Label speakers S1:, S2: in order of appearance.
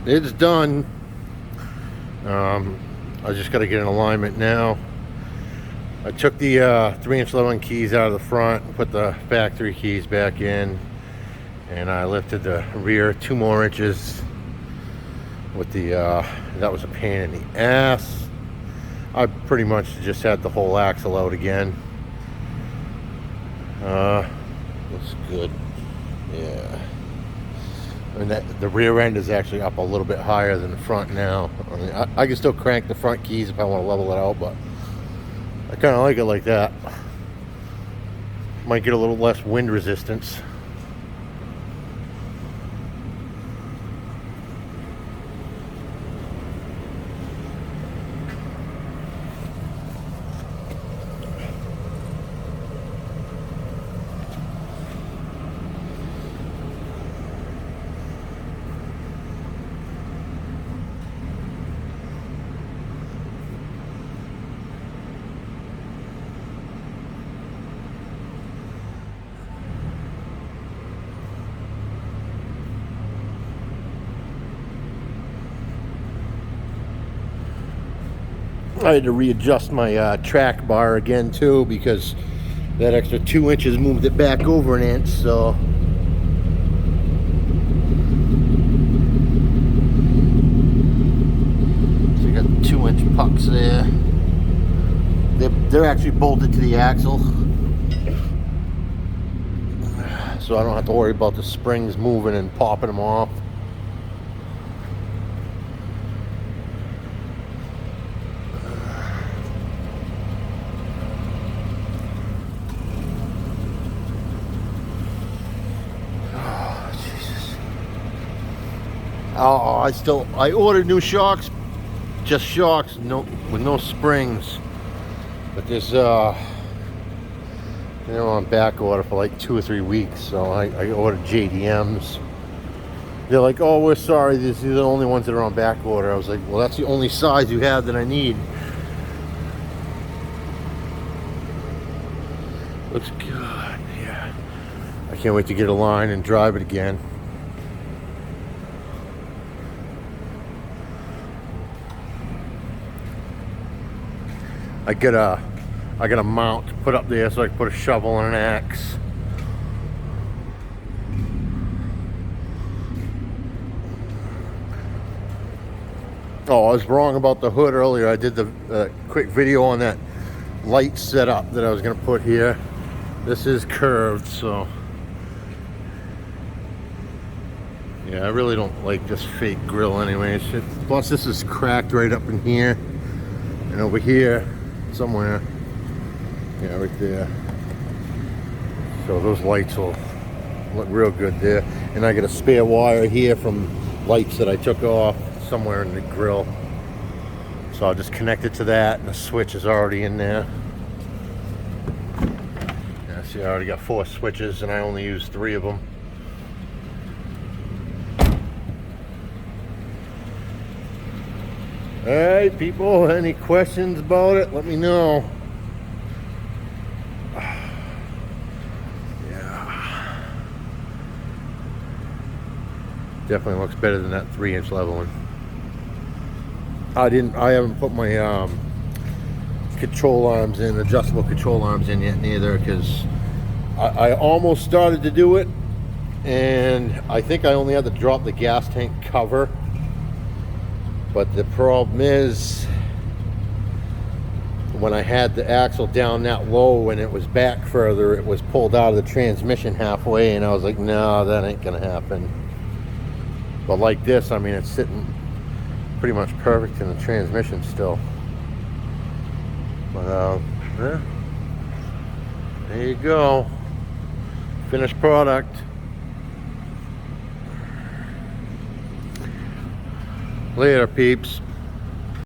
S1: it's done. I just got to get in alignment now. I took the 3-inch leveling keys out of the front, put the factory keys back in, and I lifted the rear 2 more inches with the that was a pain in the ass. I pretty much just had the whole axle out again. Looks good. Yeah. And the rear end is actually up a little bit higher than the front now. I mean, I can still crank the front keys if I want to level it out, but I kind of like it like that. Might get a little less wind resistance. I had to readjust my track bar again too, because that extra 2 inches moved it back over an inch. So you got 2-inch pucks there. They're actually bolted to the axle, so I don't have to worry about the springs moving and popping them off. Oh, I ordered new shocks, just shocks, with no springs. But there's they're on back order for like 2 or 3 weeks, so I ordered JDMs. They're like, oh, we're sorry, these are the only ones that are on back order. I was like, well, that's the only size you have that I need. Looks good, yeah. I can't wait to get a line and drive it again. I got a mount to put up there so I can put a shovel and an axe. Oh, I was wrong about the hood earlier. I did the quick video on that light setup that I was going to put here. This is curved, so yeah, I really don't like this fake grill anyway. Plus this is cracked right up in here and over here somewhere. Yeah, right there. So those lights will look real good there. And I got a spare wire here from lights that I took off somewhere in the grill. So I'll just connect it to that, and the switch is already in there. Yeah, see, I already got 4 switches and I only used 3 of them. Alright, people, any questions about it? Let me know. Yeah. Definitely looks better than that 3-inch leveling. I haven't put my control arms in, adjustable control arms in yet neither, because I almost started to do it, and I think I only had to drop the gas tank cover. But the problem is, when I had the axle down that low and it was back further, it was pulled out of the transmission halfway, and I was like, no, that ain't gonna happen. But like this, I mean, it's sitting pretty much perfect in the transmission still. But yeah, there you go, finished product. Later, peeps.